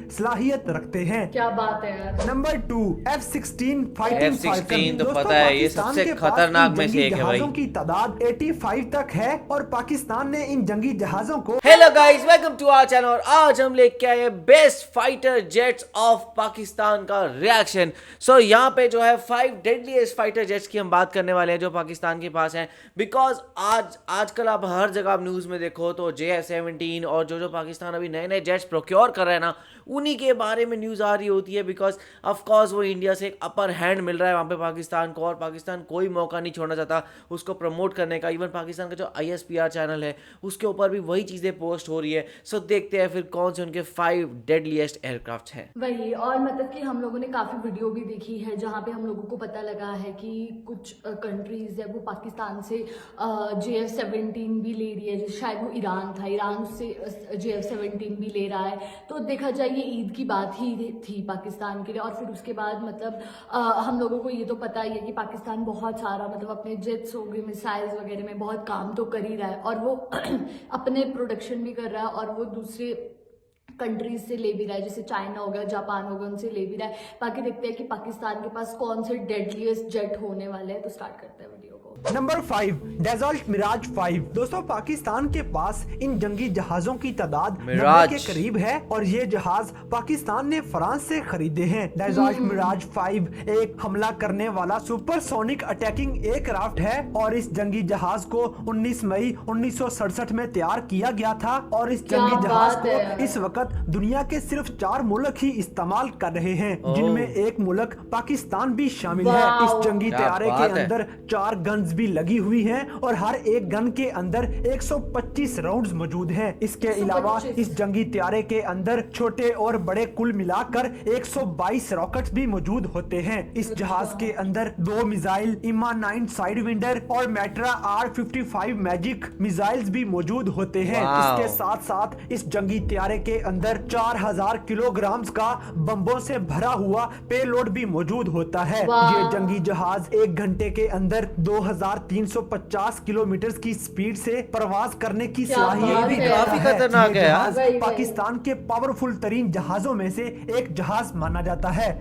सलाहियत रखते हैं। क्या बात है यार। नंबर 2 F-16 फाइटिंग F-16 तो दोस्तों, पता है ये पाकिस्तान सबसे के पास खतरनाक इन में जंगी से एक है भाई। जहाजों की तादाद 85 तक है और पाकिस्तान ने इन जंगी जहाजों को hello guys, welcome to our channel. और आज हम लेके आए best fighter jets of Pakistan का रिएक्शन। सो यहाँ पे जो है 5 डेडलीस्ट फाइटर जेट्स की हम बात करने वाले हैं जो पाकिस्तान के पास हैं। बिकॉज आजकल आप हर जगह आप न्यूज़ में देखो तो JF-17 और जो पाकिस्तान अभी नए नए जेट्स प्रोक्योर कर रहे हैं ना, उन्हीं के बारे में न्यूज़ आ रही होती है। बिकॉज ऑफ कोर्स वो इंडिया से एक अपर हैंड मिल रहा है वहाँ पे पाकिस्तान को, और पाकिस्तान कोई मौका नहीं छोड़ना चाहता उसको प्रमोट करने का। इवन पाकिस्तान का जो ISPR चैनल है उसके ऊपर भी वही चीज़ें पोस्ट हो रही है। सो देखते हैं फिर कौन से उनके 5 डेडलीस्ट एयरक्राफ्ट हैं। वही, और मतलब कि हम लोगों ने काफी वीडियो भी देखी है जहाँ पे हम लोगों को पता लगा है कि कुछ कंट्रीज है वो पाकिस्तान से JF-17 भी ले रही है। जैसे शायद वो ईरान था, ईरान से JF-17 भी ले रहा है। तो देखा जाए ये ईद की बात ही थी पाकिस्तान के लिए। और फिर उसके बाद मतलब हम लोगों को ये तो पता ही है कि पाकिस्तान बहुत सारा मतलब अपने जेट्स हो गए, मिसाइल्स वगैरह में बहुत काम तो कर ही रहा है, और वो अपने प्रोडक्शन भी कर रहा है, और वो दूसरे कंट्रीज से ले भी रहा है, जैसे चाइना हो गया, जापान हो गया, उनसे ले भी रहा है। बाकी देखते हैं कि पाकिस्तान के पास कौन से डेडलीस्ट जेट होने वाले हैं। तो स्टार्ट करते हैं वीडियो को। Number 5 desert Mirage 5। दोस्तों, पाकिस्तान के पास इन जंगी जहाजों की तादाद 90 के करीब है और ये जहाज पाकिस्तान ने फ्रांस से खरीदे हैं। डेजर्ट मिराज 5 एक हमला करने वाला सुपरसोनिक अटैकिंग एयरक्राफ्ट है और इस जंगी जहाज को 19 मई 1967 में तैयार किया गया था। और इस जंगी जहाज को इस वक्त दुनिया के सिर्फ 4 मुल्क ही इस्तेमाल कर रहे हैं, जिनमें एक मुल्क पाकिस्तान भी शामिल है। इस जंगी तैयारे के अंदर 4 गन्स भी लगी हुई हैं और हर एक गन के अंदर 125 राउंड्स मौजूद हैं। इसके अलावा इस जंगी तैयारे के अंदर छोटे और बड़े कुल मिलाकर 122 रॉकेट्स भी मौजूद होते हैं। इस जहाज के अंदर 2 मिसाइल इमा 9 साइड विंडर और मैट्रा R-55 मैजिक मिसाइल्स भी मौजूद होते हैं। इसके साथ साथ इस जंगी तैयारे के अंदर 4000 किलोग्राम का बम्बों से भरा हुआ पेलोड भी मौजूद होता है। ये जंगी जहाज 1 घंटे के अंदर 2350 किलोमीटर की स्पीड से प्रवास करने की सलाहियत भी काफी खतरनाक है यार। पाकिस्तान के पावरफुल तरीन जहाजों में से एक जहाज माना जाता है।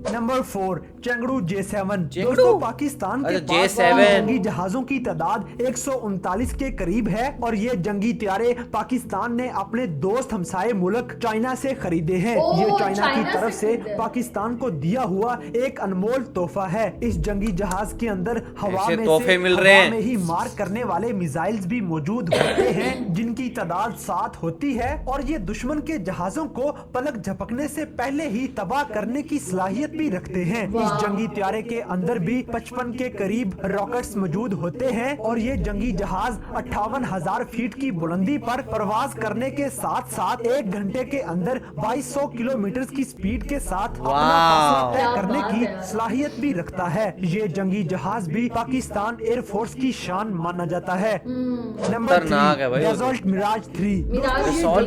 Number 4 Chengdu J7। दोस्तों, पाकिस्तान के पास जंगी जहाजों की तादाद 139 के करीब है और ये जंगी तैयारे पाकिस्तान ने अपने दोस्त हमसाये मुल्क चाइना से खरीदे हैं। ये चाइना की तरफ से पाकिस्तान को दिया हुआ एक अनमोल तोहफा है। इस जंगी जहाज के अंदर हवा में ही मार करने वाले मिसाइल्स भी मौजूद होते हैं, जिनकी तादाद 7 होती है और ये दुश्मन के जहाजों को पलक झपकने से पहले ही तबाह करने की सलाहियत भी रखते हैं। इस जंगी तैयारे के अंदर भी 55 के करीब रॉकेट्स मौजूद होते हैं और ये जंगी जहाज 58,000 फीट की बुलंदी पर प्रवास करने के साथ साथ 1 घंटे के अंदर 2200 किलोमीटर की स्पीड के साथ अपना फासला तय करने की सलाहियत भी रखता है। ये जंगी जहाज भी पाकिस्तान एयरफोर्स की शान माना जाता है। Number 3 desert Miraj 3।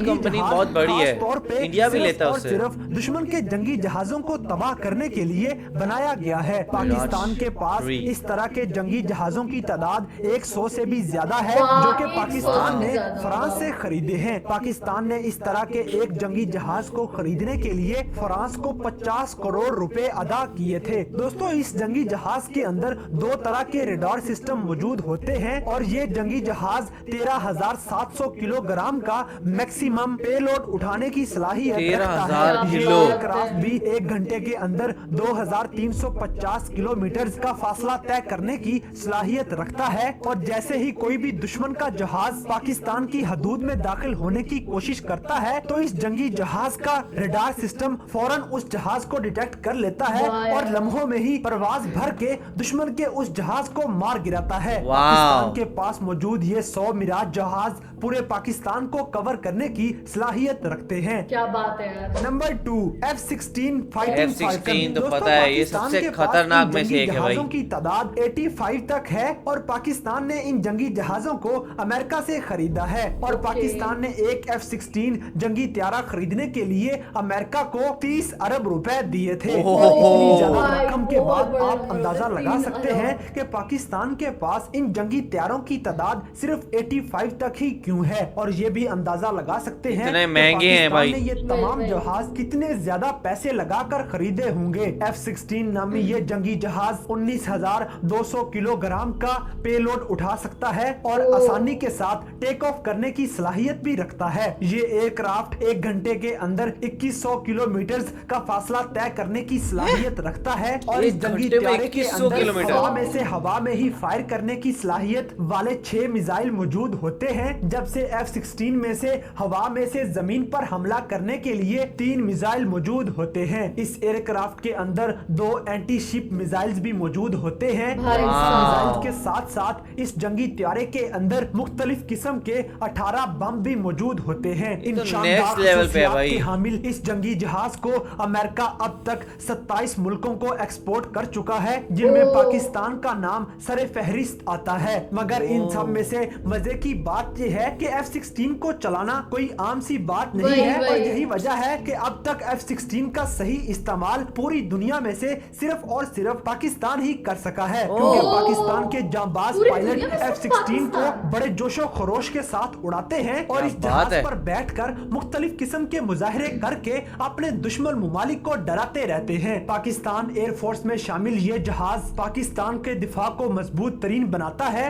कंपनी बहुत बड़ी है, इंडिया भी लेता है उससे। सिर्फ दुश्मन के जंगी जहाजों को तबाह करने के लिए बनाया गया है। पाकिस्तान के पास इस तरह के जंगी जहाजों की तादाद 100 से भी ज्यादा है, जो कि पाकिस्तान ने फ्रांस से खरीदे हैं। पाकिस्तान ने इस तरह के एक जंगी जहाज को खरीदने के लिए फ्रांस को 50 करोड़ रुपए अदा किए थे। दोस्तों, इस जंगी जहाज के अंदर 2 तरह के रडार सिस्टम मौजूद होते हैं और ये जंगी जहाज 13,700 किलोग्राम का मैक्सिमम पेलोड उठाने की सलाहियत रखता है। ये एयरक्राफ्ट भी 1 घंटे के अंदर 2350 किलोमीटर का फासला तय करने की सलाहियत रखता है और जैसे ही कोई भी दुश्मन का जहाज पाकिस्तान की हदूद में दाखिल होने की कोशिश करता है तो इस जंगी जहाज का रडार सिस्टम फौरन उस जहाज को डिटेक्ट कर लेता है और लम्हों में ही परवाज भर के दुश्मन के उस जहाज को मार गिराता है। पाकिस्तान के पास मौजूद ये 100 मिराज जहाज पूरे पाकिस्तान को कवर करने की सलाहियत रखते हैं। क्या बात है यार। नंबर 2 F-16 फाइटिंग F-16 तो पता है ये सबसे खतरनाक में से एक है भाई। जहाजों की तादाद 85 तक है और पाकिस्तान ने इन जंगी जहाजों को अमेरिका से खरीदा है और पाकिस्तान ने एक F-16 जंगी तैयारा खरीदने के लिए अमेरिका को 30 अरब रुपए दिए थे। इतनी ज्यादा रकम के बाद आप अंदाजा लगा सकते हैं कि पाकिस्तान के पास इन जंगी तैयारों की तादाद सिर्फ 85 तक ही क्यों है, और ये भी अंदाजा लगा सकते हैं इतने कि महंगे हैं पाकिस्तान भाई। ने ये तमाम वही। जहाज कितने ज्यादा पैसे लगाकर खरीदे होंगे। F-16 नामी ये जंगी जहाज 19,200 किलोग्राम का पेलोड उठा सकता है और ओह। आसानी के साथ टेक ऑफ करने की सलाहियत भी रखता है। ये एयरक्राफ्ट 1 घंटे के अंदर 2100 किलोमीटर का फासला तय करने की सलाहियत रखता है और इस 1 जंगी घंटे में त्यारे के 2100 अंदर किलोमीटर। हवा में से हवा में ही फायर करने की सलाहियत वाले 6 मिसाइल मौजूद होते हैं, जब से F-16 में से हवा में से जमीन पर हमला करने के लिए 3 मिसाइल मौजूद होते हैं। इस एयरक्राफ्ट के अंदर 2 एंटी शिप मिसाइल्स भी मौजूद होते हैं। भाई इस साहब। मिसाइल के साथ साथ इस जंगी त्यारे के अंदर मुख्तलिफ किस्म के 18 बम भी मौजूद होते हैं। इन तो शानदार next level पे है खसूसियात भाई। के हामिल इस जंगी जहाज को अमेरिका अब तक 27 मुल्कों को एक्सपोर्ट कर चुका है, जिनमें ओह। पाकिस्तान का नाम सरे फहरिस्त आता है। मगर इन सब में से मजे की बात यह है कि F-16 को चलाना कोई आम सी बात नहीं वही, है और वही। यही वजह है कि अब तक F-16 का सही इस्तेमाल पूरी दुनिया में से सिर्फ और सिर्फ पाकिस्तान ही कर सका है, क्योंकि ओह। पाकिस्तान के जांबाज पूरी पायलट दुनिया में सिर्फ F-16 को पाकिस्तान। बड़े जोशो खरोश के साथ उड़ाते हैं और क्या इस बात जहाज है। पर बैठकर मुख्तलिफ किस्म के मुजाहरे करके अपने दुश्मन मुमालिक को डराते रहते हैं। पाकिस्तान एयरफोर्स में शामिल ये जहाज पाकिस्तान के दिफा को मजबूत तरीन बनाता है।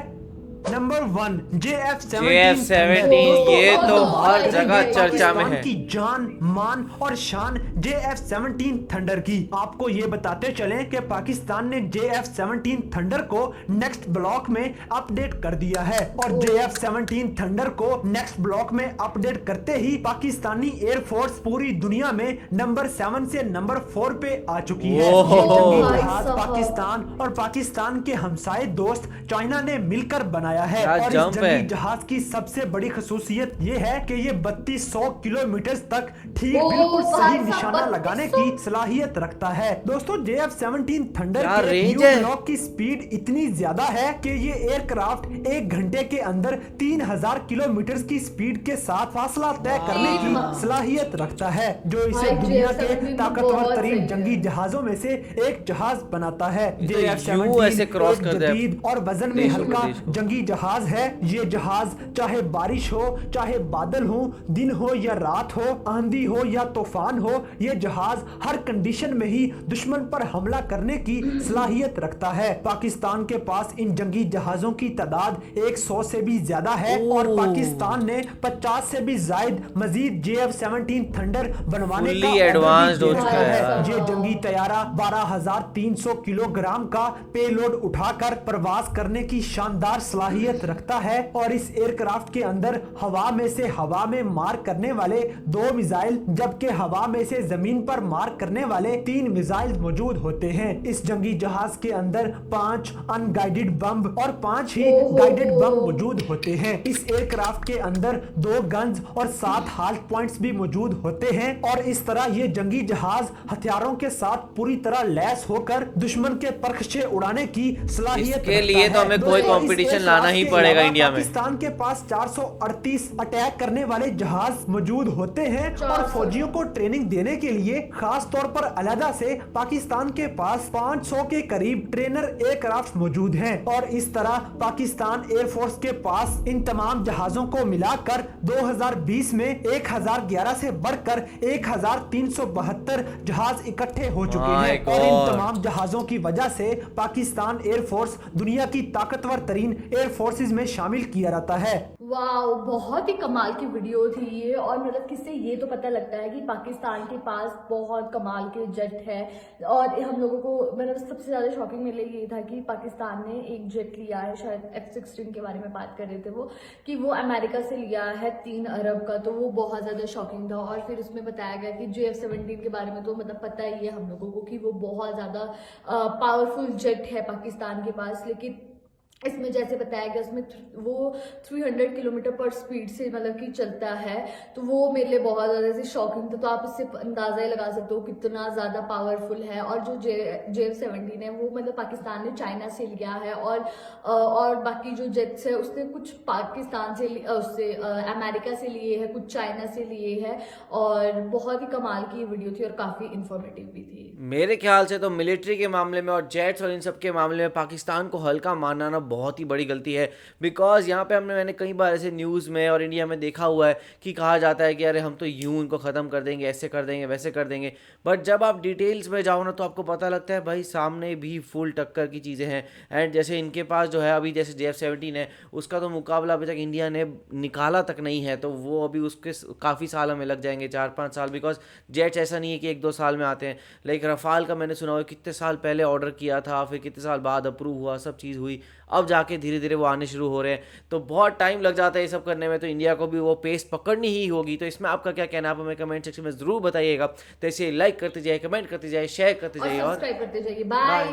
नंबर 1 JF-17 ये तो हर जगह चर्चा में है। की जान मान और शान JF-17 थंडर की। आपको ये बताते चलें कि पाकिस्तान ने JF-17 थंडर को नेक्स्ट ब्लॉक में अपडेट कर दिया है और JF-17 थंडर को नेक्स्ट ब्लॉक में अपडेट करते ही पाकिस्तानी एयरफोर्स पूरी दुनिया में नंबर 7 से नंबर 4 पे आ चुकी है। ओह। ये जंगी भाई जहाज साहब। पाकिस्तान और पाकिस्तान के हमसाये दोस्त चाइना ने मिलकर बनाया है क्या और इस जंप है। जंगी जहाज की सबसे बड़ी खसूसियत ये है कि ये 3200 किलोमीटर तक ठीक ओह, बिल्कुल भाई सही साहब, निशाना लगाने 3200? की सलाहियत रखता है। दोस्तों JF-17 थंडर क्या के रेंज न्यू है। ब्लॉक की स्पीड इतनी ज्यादा है कि ये एयरक्राफ्ट 1 घंटे के अंदर 3000 किलोमीटर की स्पीड के साथ फासला तय करने की सलाहियत रखता है, जो इसे भाई, दुनिया JF-17 के तो ताकतवर बहुत तरीन सही है। जंगी जहाजों में से एक जहाज बनाता है। तो यू ऐसे JF-17 क्रॉस एक कर दे जदीद और वजन में देश को हल्का देश को। जंगी जहाज है। ये जहाज चाहे बारिश हो, चाहे बादल हो, दिन हो या रात हो, आंधी हो या तूफान हो, ये जहाज हर कंडीशन में ही दुश्मन पर हमला करने की सलाहियत रखता है। पाकिस्तान के पास इन जंगी जहाजों की तादाद 100 से भी ज्यादा है और ओह। पाकिस्तान ने 50 से भी जायद मजीद JF-17 थंडर बनवाने Fully का ऑर्डर भी advanced हो दिया चुका है। है यार। ये जंगी तैयारा 12,300 किलोग्राम का पेलोड उठाकर प्रवास करने की शानदार सलाहियत रखता है और इस एयरक्राफ्ट के अंदर हवा में से हवा में मार करने वाले 2 मिसाइल जबकि हवा में से जमीन पर मार करने वाले 3 मिसाइल मौजूद होते हैं। इस जंगी जहाज के अंदर 5 अनगाइडेड बम और 5 ही गाइडेड बम मौजूद होते हैं। इस एयरक्राफ्ट के अंदर 2 गन्स और 7 हाल्ट पॉइंट्स भी मौजूद होते हैं और इस तरह ये जंगी जहाज हथियारों के साथ पूरी तरह लैस होकर दुश्मन के परखचे उड़ाने की सलाहियत इसके रखता लिए तो है। हमें कोई दोस्तों, इस कंपटीशन एयरक्राफ्ट लाना ही के पड़ेगा अलावा इंडिया में। पाकिस्तान के पास 438 अटैक करने वाले जहाज मौजूद होते हैं और 400 फौजियों को ट्रेनिंग देने के लिए खास तौर पर अलहदा से पाकिस्तान के पास 500 के करीब ट्रेनर एयरक्राफ्ट मौजूद हैं और इस तरह पाकिस्तान एयरफोर्स के पास इन तमाम जहाजों को मिलाकर 2020 में 1011 से बढ़कर 1372 जहाज इकट्ठे हो चुके My हैं और इन God। तमाम जहाजों की वजह से पाकिस्तान एयरफोर्स दुनिया की ताकतवर तरीन एयरफोर्सेज में शामिल किया जाता है। वाओ, बहुत ही कमाल की वीडियो थी ये। और मतलब किससे ये तो पता लगता है कि पाकिस्तान के पास बहुत कमाल के जेट है। और हम लोगों को मतलब सबसे ज़्यादा शॉकिंग मेरे लिए ये था कि पाकिस्तान ने एक जेट लिया है, शायद F-16 के बारे में बात कर रहे थे वो, कि वो अमेरिका से लिया है 3 अरब का, तो वो बहुत ज़्यादा शॉकिंग था। और फिर उसमें बताया गया कि JF-17 के बारे में तो मतलब पता ही है हम लोगों को कि वो बहुत ज़्यादा पावरफुल जेट है पाकिस्तान के पास, लेकिन इसमें जैसे बताया गया उसमें वो 300 किलोमीटर पर स्पीड से मतलब कि चलता है, तो वो मेरे लिए बहुत ज़्यादा से शॉकिंग था। तो आप इससे अंदाज़ा ही लगा सकते हो कितना ज़्यादा पावरफुल है। और जो JF-17 है वो मतलब पाकिस्तान ने चाइना से लिया है और बाकी जो जेट्स है उसने कुछ पाकिस्तान से उससे अमेरिका से लिए हैं, कुछ चाइना से लिए हैं। और बहुत ही कमाल की वीडियो थी और काफ़ी इंफॉर्मेटिव भी थी। मेरे ख्याल से तो मिलिट्री के मामले में और जेट्स और इन सब के मामले में पाकिस्तान को हल्का मानना ना बहुत ही बड़ी गलती है, बिकॉज यहाँ पे मैंने कई बार ऐसे न्यूज़ में और इंडिया में देखा हुआ है कि कहा जाता है कि अरे हम तो यूं इनको ख़त्म कर देंगे, ऐसे कर देंगे, वैसे कर देंगे, बट जब आप डिटेल्स में जाओ ना तो आपको पता लगता है भाई सामने भी फुल टक्कर की चीज़ें हैं। एंड जैसे इनके पास जो है अभी जैसे JF-17 है, उसका तो मुकाबला अभी तक इंडिया ने निकाला तक नहीं है, तो वो अभी उसके काफ़ी साल हमें लग जाएंगे, 4-5 साल, बिकॉज जेट्स ऐसा नहीं है कि 1-2 साल में आते हैं। लाइक रफाल का मैंने सुना हुआ कितने साल पहले ऑर्डर किया था, फिर कितने साल बाद अप्रूव हुआ, सब चीज़ हुई, अब जाके धीरे धीरे वो आने शुरू हो रहे हैं, तो बहुत टाइम लग जाता है ये सब करने में, तो इंडिया को भी वो पेस पकड़नी ही होगी। तो इसमें आपका क्या कहना है, आप हमें कमेंट सेक्शन में ज़रूर बताइएगा। तो इसे लाइक करते जाइए, कमेंट करते जाइए, शेयर करते जाइए और सब्सक्राइब करते जाइए। बाय।